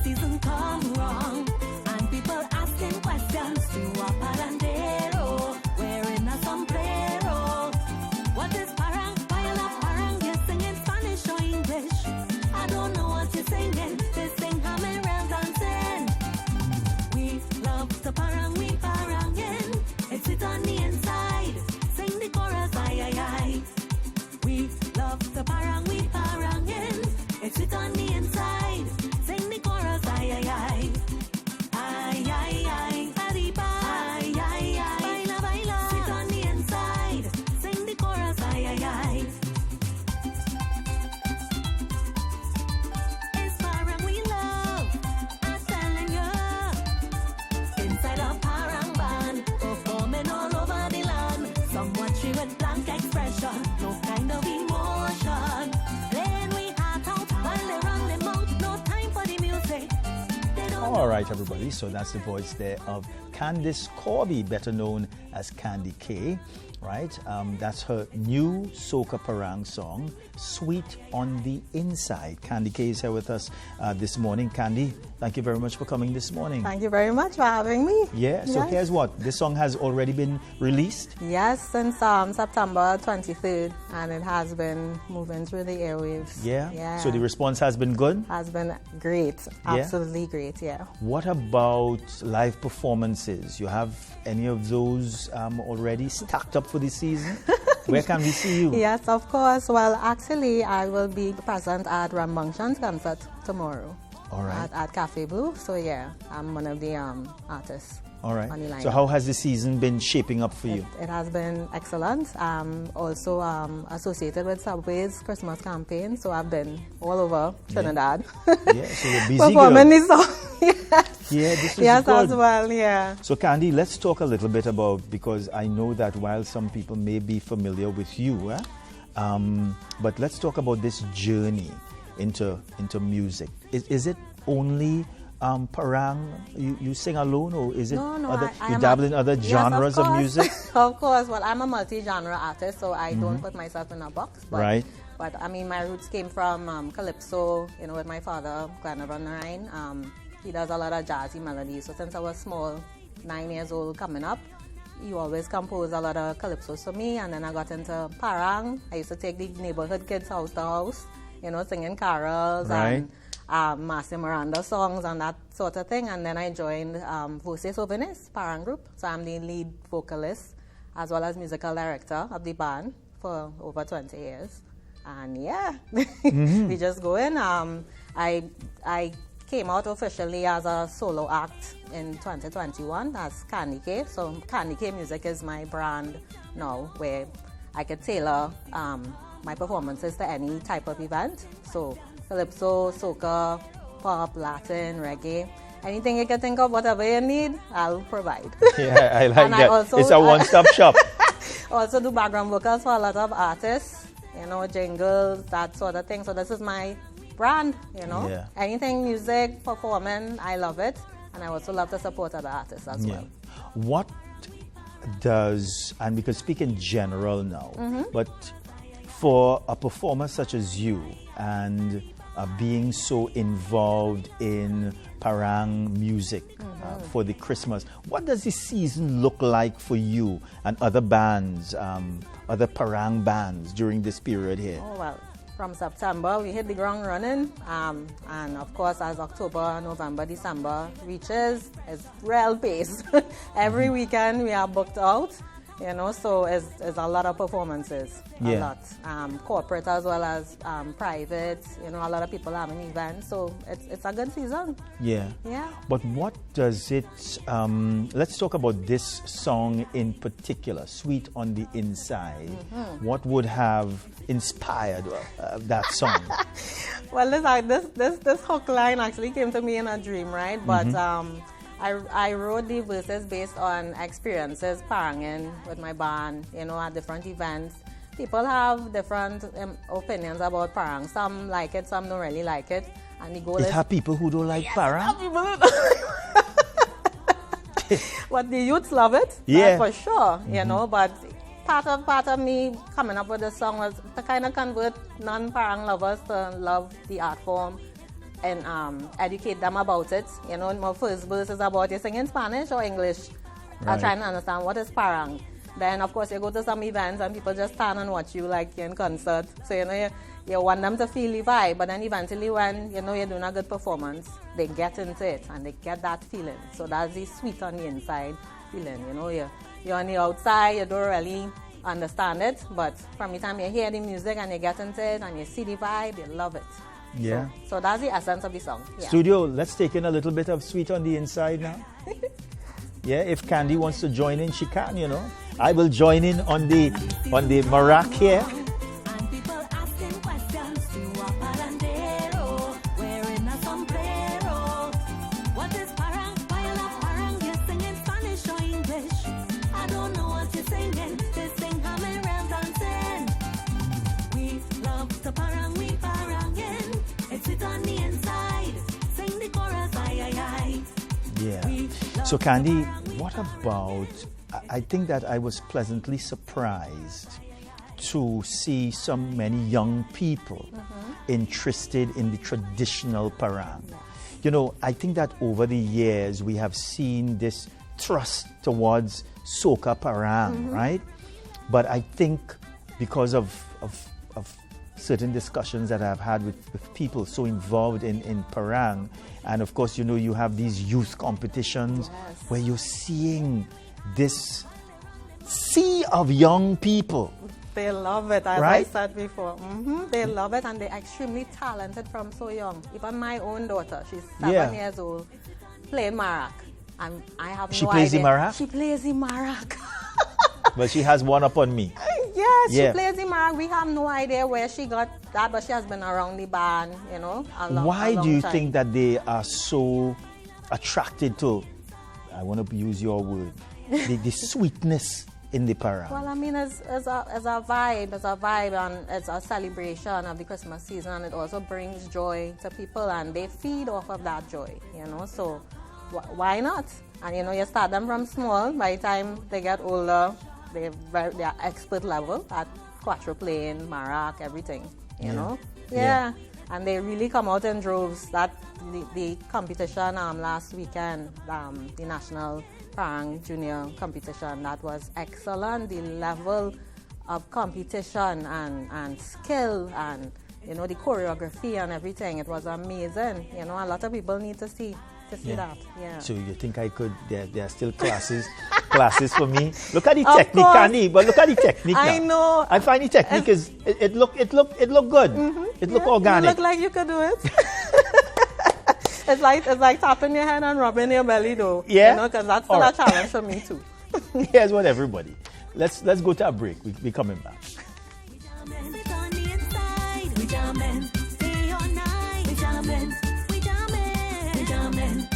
season come wrong. And people asking questions to a parandero, wearing a sombrero. What is parang? Why you love parang? You're singing Spanish or English? I don't know what you're singing. This thing humming real dancing. We love the parang, we parangin'. It's it on the inside. Sing the chorus, aye, aye, aye. We love the parang, we parangin'. It's it on the inside. Sing the chorus, aye, aye, aye. Aye, aye, aye. Arriba. Aye, aye, aye. Baila, baila. Sit on the inside. Sing the chorus, aye, aye, aye. It's parang we love. I'm telling you. Inside a parang band, performing all over the land. Somewhat she with blank expression, no kind of emotion. Then we heart out while they run them out. No time for the music. They don't All right, everybody. So that's the voice there of Candice Corby, better known as Candy K. Right? That's her new soca parang song, Sweet on the Inside. Candy K is here with us this morning. Candy, thank you very much for coming this morning. Thank you very much for having me. Yeah, so Yes. here's what. This song has already been released. Yes, since September 23rd, and it has been moving through the airwaves. Yeah? So the response has been good? Has been great. Absolutely great, yeah. What about live performances? You have any of those already stacked up for the season? Where can we see you? Yes, of course. Well, actually, I will be present at Rambunction's concert tomorrow. All right. At Cafe Blue. So, yeah, I'm one of the artists. All right. On the line. So how has the season been shaping up for you? It has been excellent. Also associated with Subway's Christmas campaign, so I've been all over Trinidad. Yeah, so you're busy, performing girl. the song. Yes. Yeah, this is Yes, good. as well, yeah. So Candy, let's talk a little bit about, because I know that while some people may be familiar with you, but let's talk about this journey into music. Is it only parang you sing alone, or is it No, you dabble in other genres of music? Of course. Well, I'm a multi-genre artist, so I don't put myself in a box. But, Right. But I mean, my roots came from calypso, with my father, Glenn. He does a lot of jazzy melodies. So since I was small, 9 years old coming up, he always composed a lot of calypsos for me. And then I got into parang. I used to take the neighborhood kids house to house, singing carols Right. and Marcy Miranda songs and that sort of thing. And then I joined Voces Souvenirs parang group. So I'm the lead vocalist as well as musical director of the band for over 20 years. And yeah, we just go in. I came out officially as a solo act in 2021 as Candy K. So Candy K Music is my brand now, where I could tailor my performances to any type of event. So calypso, soca, pop, Latin, reggae, anything you can think of, whatever you need, I'll provide. Yeah, I like And that. It's a one-stop shop. Also do background vocals for a lot of artists, jingles, that sort of thing. So this is my brand, Yeah. Anything music, performing, I love it. And I also love to support other artists as well. What does, and we can speak in general now, but for a performer such as you and being so involved in parang music for the Christmas, what does the season look like for you and other bands, other parang bands during this period here? Oh, well, from September, we hit the ground running. And of course, as October, November, December reaches, it's real pace. Every weekend we are booked out, so it's a lot of performances. A lot. Corporate as well as private, a lot of people having events. So it's a good season. Yeah. Yeah. But what does it, let's talk about this song in particular, Sweet on the Inside. What would have inspired that song? Well, this hook line actually came to me in a dream, right? But I wrote the verses based on experiences paranging with my band, at different events. People have different opinions about parang. Some like it, some don't really like it. And the goal is... have people who don't like parang? But the youths love it, for sure, but part of me coming up with this song was to kind of convert non-parang lovers to love the art form and educate them about it. You know, my first verse is about you singing Spanish or English. Right. I'm trying to understand what is parang. Then, of course, you go to some events and people just stand and watch you like you're in concert. So, you know, you want them to feel the vibe. But then eventually when, you know, you're doing a good performance, they get into it and they get that feeling. So that's the sweet on the inside feeling. You know, you're on the outside, you don't really understand it. But from the time you hear the music and you get into it and you see the vibe, you love it. Yeah. So that's the essence of the song. Yeah. Studio, let's take in a little bit of Sweet on the Inside now. Yeah, if Candy wants to join in, she can, you know. I will join in on the marac here. And people asking questions to a parandero, wearing a sombrero. What is parang? Why you love parang? You singing Spanish or English? I don't know what you're singing. This thing coming round dancing. We love the parang, we parangin'. It's it on the inside. Sing the chorus, aye, aye, aye. Yeah. So Candy, what about, I think that I was pleasantly surprised to see so many young people interested in the traditional parang. You know, I think that over the years we have seen this thrust towards soca parang, right? But I think because of certain discussions that I've had with people so involved in parang, and of course, you know, you have these youth competitions where you're seeing this sea of young people. They love it, as Right? I said before. They love it and they're extremely talented from so young. Even my own daughter, she's 7 years old, playing marac. And I have She no plays the idea. marac? She plays the marac. But she has one up on me. Yes, Yeah. she plays the marac. We have no idea where she got that, but she has been around the band, you know, Why a long do you time. think that they are so attracted to, I want to use your word, the sweetness in the parang? Well, I mean, it's a vibe, and it's a celebration of the Christmas season, and it also brings joy to people, and they feed off of that joy, you know. So, why not? And you know, you start them from small. By the time they get older, they are expert level at quattro playing, marac, everything, you know. Yeah. And they really come out in droves. That the competition last weekend, the national parang junior competition, that was excellent. The level of competition and skill and, you know, the choreography and everything, it was amazing. You know, a lot of people need to see that. Yeah. So you think I could, there are still classes for me? Look at the Of technique, course. Candy, but look at the technique I now. know. I find the technique is, it look good. It look organic. You look like you could do it. It's like tapping your head and rubbing your belly, though. Yeah? You know, because that's still All a right. challenge for me too. Here's what everybody. Let's go to a break. We're coming back. We jamming, sit on the inside. We jamming, stay all night. We jamming, we jamming, we jamming,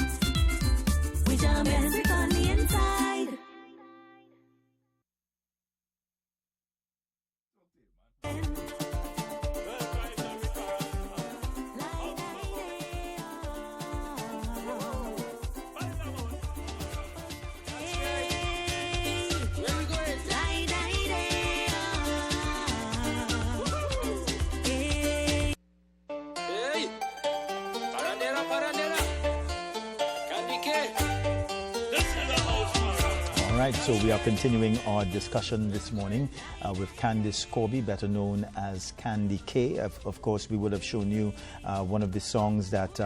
we jamming, sit on the inside. Hey, parandera, parandera. Candy K. This is the house. All right, so we are continuing our discussion this morning with Candice Corby, better known as Candy K. Of course, we would have shown you one of the songs that,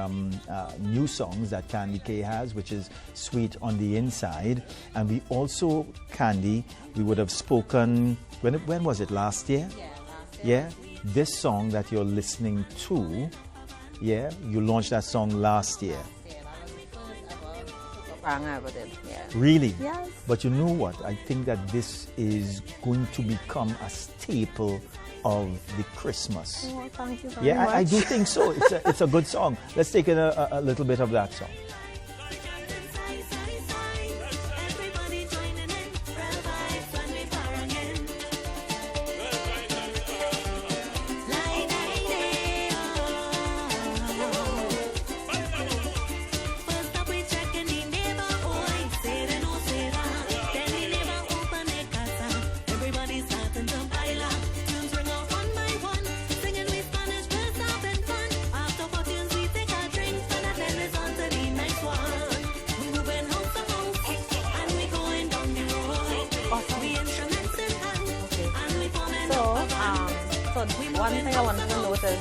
new songs that Candy K has, which is Sweet on the Inside. And we also, Candy, we would have spoken, when was it, last year? Yeah, last Yeah, this song that you're listening to, yeah, you launched that song last year. Yeah, that was the first ever super parang I ever did. Yeah. Really? Yes. But you know what? I think that this is going to become a staple of the Christmas. Oh, thank you very Yeah, much. I do think so. It's a good song. Let's take in a little bit of that song. Everybody joining in, real vibes when we parangin'. Like day, First up we checking the neighborhood, say they no say that. Then the neighbor open their casa, everybody starting to baila. Tunes ring out one by one, singing with Spanish, we're having fun. After 4 tunes we take a drink. So one thing I wanted to note is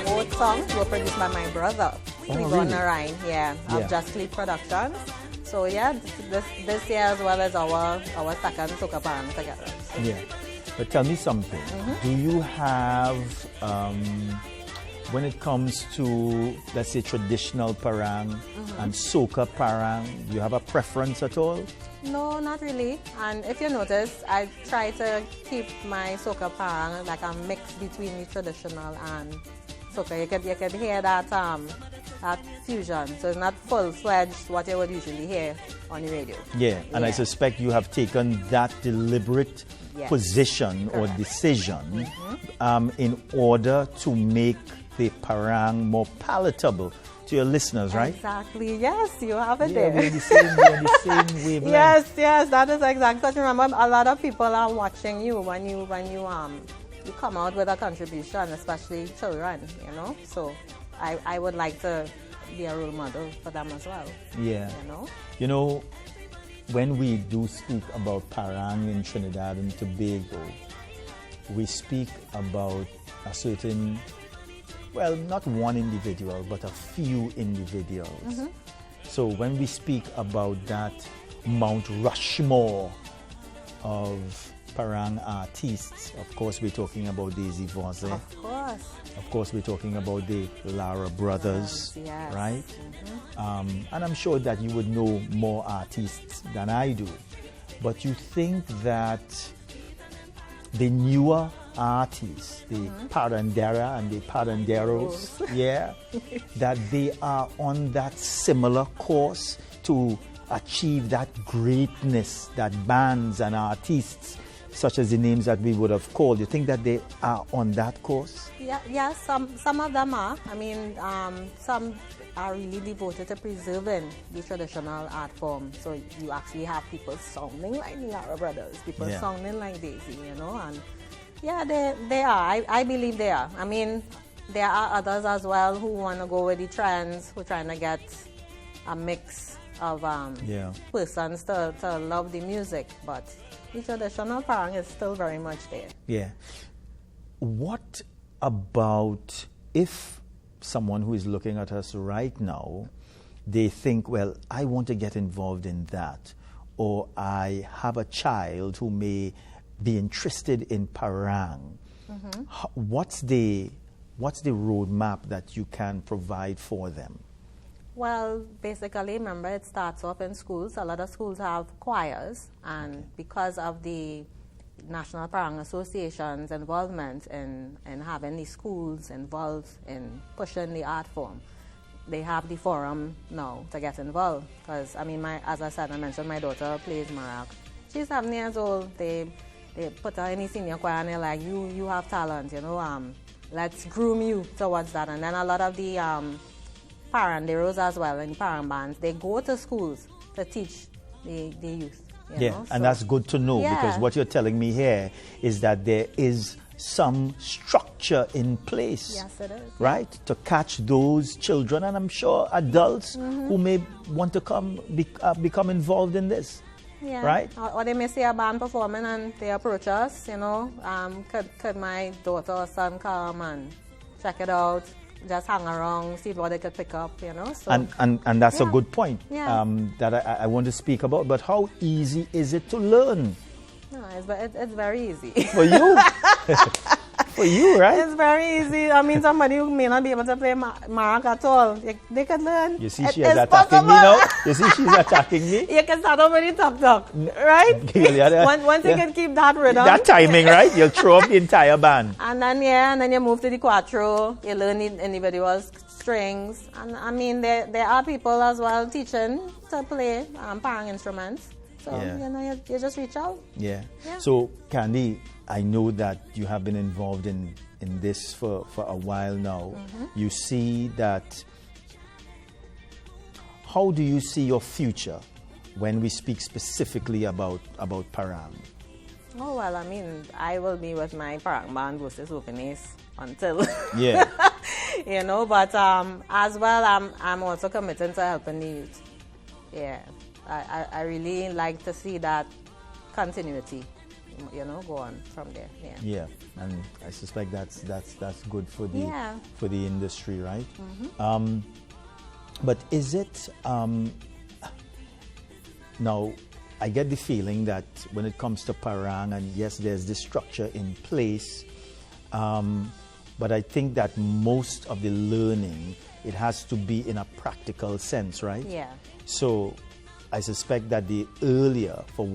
both songs were produced by my brother. Oh, We really? Ryan, Yeah. of Just Lead Productions. So yeah, this year as well as our second soca parang together. Yeah. But tell me something. Do you have, when it comes to, let's say, traditional parang and soca parang, do you have a preference at all? No, not really. And if you notice, I try to keep my soca parang like a mix between the traditional and soca. You could hear that that fusion. So it's not full-fledged what you would usually hear on the radio. Yeah, and I suspect you have taken that deliberate Yes. position or Correct. decision in order to make the parang more palatable to your listeners, right? Exactly. Yes, you have it Yeah, there. we're on the same wavelength. Yes, that is exactly. Because remember, a lot of people are watching you when you come out with a contribution, especially children. You know, so I would like to be a role model for them as well. Yeah. You know. When we do speak about parang in Trinidad and Tobago, we speak about a certain, well, not one individual, but a few individuals. So when we speak about that Mount Rushmore of parang artists, of course we're talking about Daisy Voze. Of course. Of course we're talking about the Lara brothers, Yes. right? And I'm sure that you would know more artists than I do. But you think that the newer artists, the Parandera and the Paranderos, yeah, that they are on that similar course to achieve that greatness that bands and artists, such as the names that we would have called, you think that they are on that course? Yeah, some of them are. I mean, some are really devoted to preserving the traditional art form. So you actually have people sounding like the Lara brothers, people sounding like Daisy, you know, and yeah, they are. I believe they are. I mean, there are others as well who want to go with the trends, who are trying to get a mix of persons to love the music, but the traditional parang is still very much there. Yeah. What about if someone who is looking at us right now, they think, well, I want to get involved in that, or I have a child who may be interested in parang. What's the roadmap that you can provide for them? Well, basically, remember, it starts off in schools. A lot of schools have choirs, and because of the National Parang Association's involvement in having the schools involved in pushing the art form, they have the forum now to get involved. Because, I mean, as I said, I mentioned my daughter plays marac. She's 7 years old. They put her in the senior choir, and they're like, you have talent, you know, let's groom you towards that. And then a lot of the paranderos as well, and parang bands, they go to schools to teach the youth. You know? And that's good to know, because what you're telling me here is that there is some structure in place. Yes, it is. Right? To catch those children, and I'm sure adults who may want to become involved in this. Yeah. Right? Or they may see a band performing and they approach us, you know, could my daughter or son come and check it out, just hang around, see what they could pick up, you know. So, and that's a good point that I want to speak about. But how easy is it to learn? No, it's very easy. For you? For you, right? It's very easy. I mean, somebody who may not be able to play marac at all, they could learn. You see, she's attacking me now. You see, she's attacking me. You can start off with the talk, right? Once you can keep that rhythm. That timing, right? You'll throw up the entire band. And then you move to the quattro. You learn the individual strings. And I mean, there are people as well teaching to play parang instruments. So, you know, you just reach out. Yeah. So, Candy, I know that you have been involved in this for a while now. You see that. How do you see your future when we speak specifically about parang? Oh, well, I mean, I will be with my parang band versus Openis until. You know, but as well, I'm also committed to helping the youth. Yeah. I really like to see that continuity, go on from there. Yeah. Yeah, and I suspect that's good for the Yeah. for the industry, right? But is it now? I get the feeling that when it comes to Parang, and yes, there's this structure in place, but I think that most of the learning, it has to be in a practical sense, right? Yeah. So I suspect that the earlier, for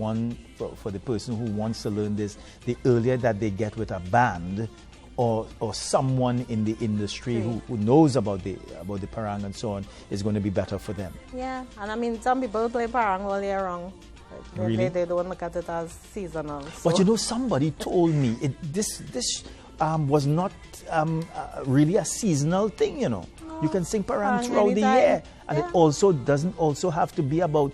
the person who wants to learn this, the earlier that they get with a band or someone in the industry who knows about the parang and so on, is going to be better for them. Yeah, and I mean, some people play parang all year round. Really? They don't look at it as seasonal. So. But somebody told me this was not really a seasonal thing, No, You can sing parang parang throughout the anytime. year. And Yeah. it also doesn't also have to be about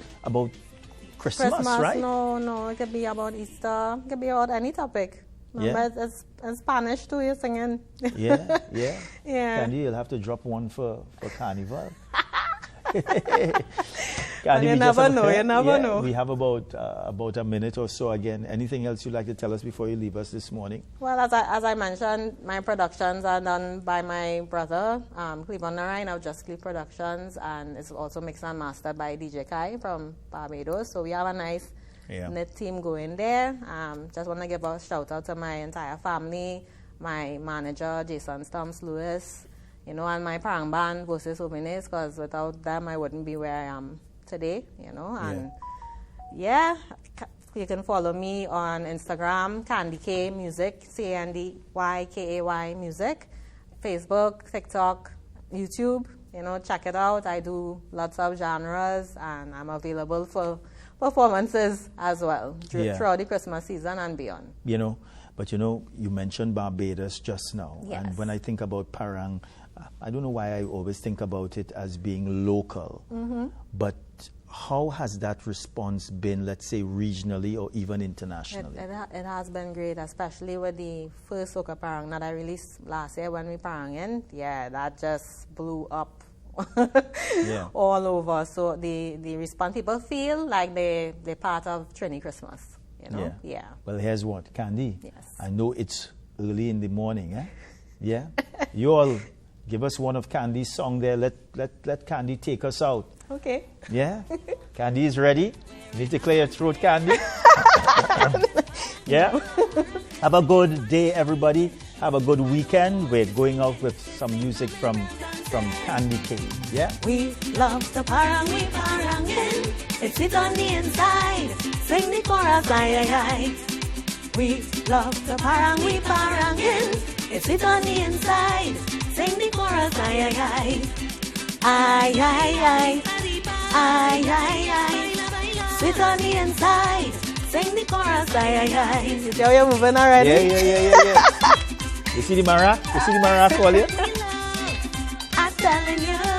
Christmas, right? No, it could be about Easter. It could be about any topic. Yeah. But it's in Spanish too, you're singing. Yeah. Yeah. Candy, you'll have to drop one for Carnival. And you never know. We have about a minute or so again. Anything else you'd like to tell us before you leave us this morning? Well, as I mentioned, my productions are done by my brother, Cleveland Narine of Just Cleve Productions, and it's also mixed and mastered by DJ Kai from Barbados. So we have a nice knit team going there. Just want to give a shout out to my entire family, my manager, Jason Stumps Lewis, and my parang band, Voces Souvenirs, because without them I wouldn't be where I am today, and you can follow me on Instagram, Candy K Music, CandyYKAY Music, Facebook, TikTok, YouTube, check it out. I do lots of genres, and I'm available for performances as well throughout the Christmas season and beyond. But you mentioned Barbados just now, Yes. and when I think about parang, I don't know why I always think about it as being local, but how has that response been, let's say, regionally or even internationally? It has been great, especially with the first soca parang that I released last year when we parang in. Yeah, that just blew up all over. So the response, people feel like they're part of Trini Christmas, Yeah. Well, here's what, Candy. Yes. I know it's early in the morning, eh? Yeah? You all give us one of Candy's song there. Let Candy take us out. Okay. Yeah? Candy is ready. You need to clear your throat, Candy. Yeah? Have a good day, everybody. Have a good weekend. We're going out with some music from Candy K. Yeah? We love the parang, we parangin. It's it on the inside. Sing the chorus, aye, aye, aye. We love the parang, we parangin. It's it on the inside. Sing the chorus, aye, aye, aye. Aye, aye, aye. Aye, aye, aye. Sit on the inside. Sing the chorus, aye, aye, aye. You see how you're moving already? Yeah. You see the mara? You see the mara call you? I'm telling you.